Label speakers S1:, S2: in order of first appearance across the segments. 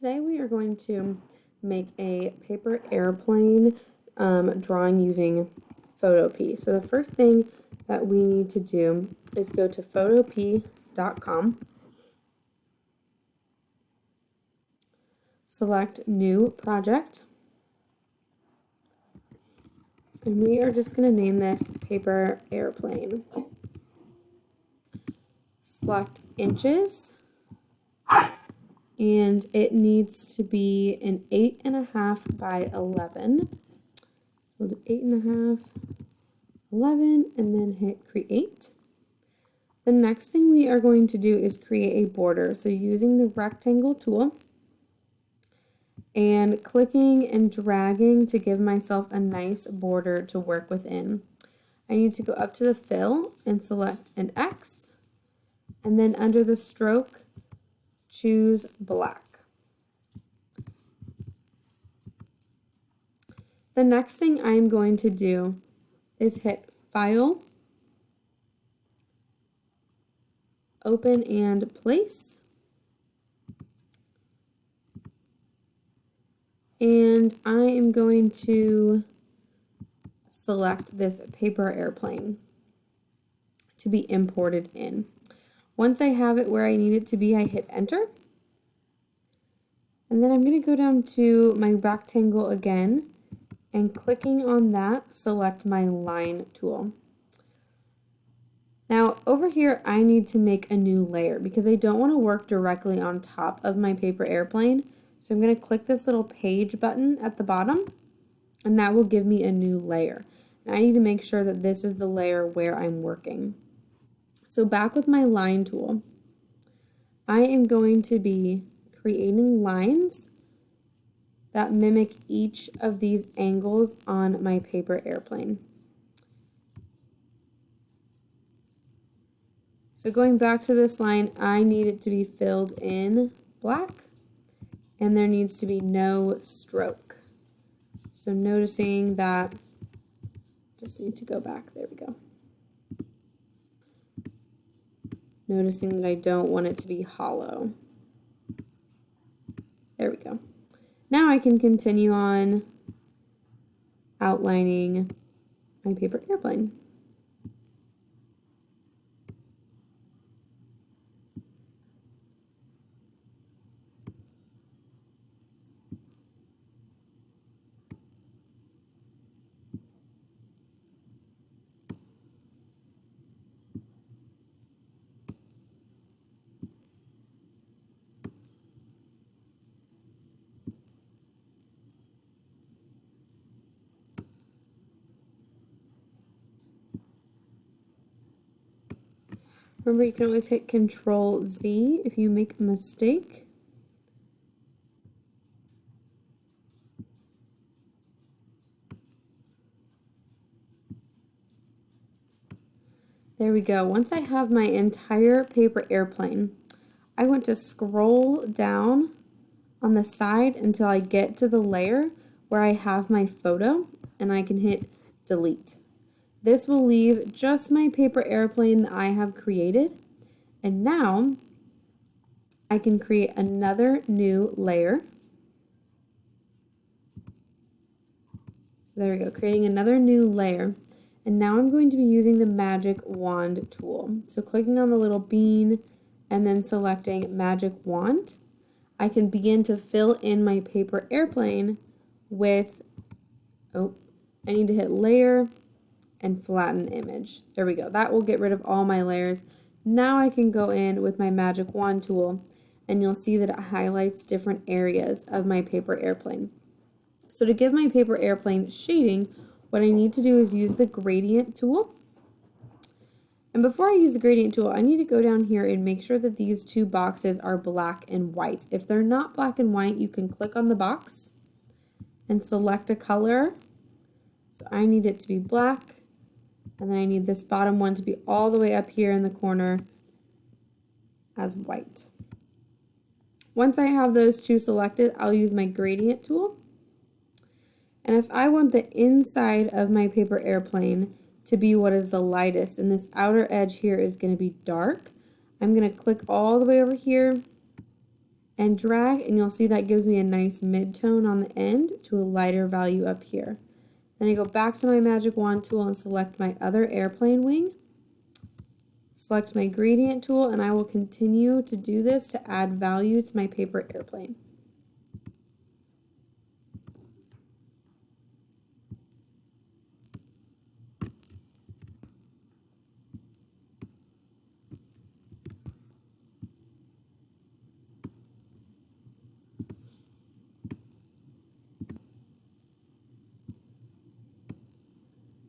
S1: Today we are going to make a paper airplane drawing using Photopea. So the first thing that we need to do is go to photopea.com, select New Project, and we are just going to name this Paper Airplane. Select inches, and it needs to be an 8.5 by 11. So we'll do 8.5, 11, and then hit create. The next thing we are going to do is create a border. So using the rectangle tool and clicking and dragging to give myself a nice border to work within. I need to go up to the fill and select an X, and then under the stroke, choose black. The next thing I'm going to do is hit File, Open and Place. And I am going to select this paper airplane to be imported in. Once I have it where I need it to be, I hit enter. And then I'm going to go down to my rectangle again, and clicking on that, select my line tool. Now over here, I need to make a new layer because I don't want to work directly on top of my paper airplane. So I'm going to click this little page button at the bottom, and that will give me a new layer. And I need to make sure that this is the layer where I'm working. So back with my line tool, I am going to be creating lines that mimic each of these angles on my paper airplane. So going back to this line, I need it to be filled in black, and there needs to be no stroke. So noticing that, just need to go back, there we go. Noticing that I don't want it to be hollow. There we go. Now I can continue on outlining my paper airplane. Remember, you can always hit Control Z if you make a mistake. There we go. Once I have my entire paper airplane, I want to scroll down on the side until I get to the layer where I have my photo, and I can hit delete. This will leave just my paper airplane that I have created. And now I can create another new layer. So there we go, creating another new layer. And now I'm going to be using the magic wand tool. So clicking on the little bean and then selecting magic wand, I can begin to fill in my paper airplane with, I need to hit layer and flatten image. There we go. That will get rid of all my layers. Now I can go in with my magic wand tool, and you'll see that it highlights different areas of my paper airplane. So to give my paper airplane shading, what I need to do is use the gradient tool. And before I use the gradient tool, I need to go down here and make sure that these two boxes are black and white. If they're not black and white, you can click on the box and select a color. So I need it to be black, and then I need this bottom one to be all the way up here in the corner as white. Once I have those two selected, I'll use my gradient tool. And if I want the inside of my paper airplane to be what is the lightest, and this outer edge here is going to be dark, I'm going to click all the way over here and drag, and you'll see that gives me a nice mid-tone on the end to a lighter value up here. Then I go back to my magic wand tool and select my other airplane wing. Select my gradient tool, and I will continue to do this to add value to my paper airplane.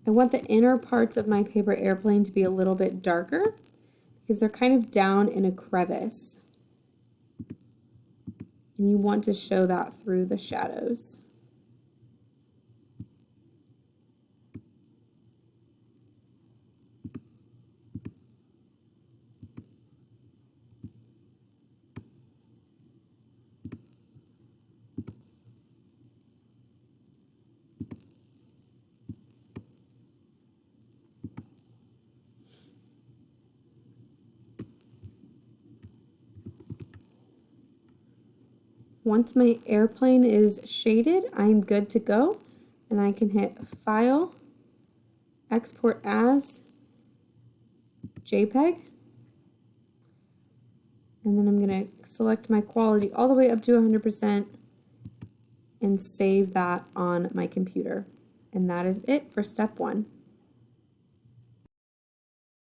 S1: I want the inner parts of my paper airplane to be a little bit darker because they're kind of down in a crevice. And you want to show that through the shadows. Once my airplane is shaded, I'm good to go, and I can hit File, Export as JPEG, and then I'm going to select my quality all the way up to 100% and save that on my computer. And that is it for step 1.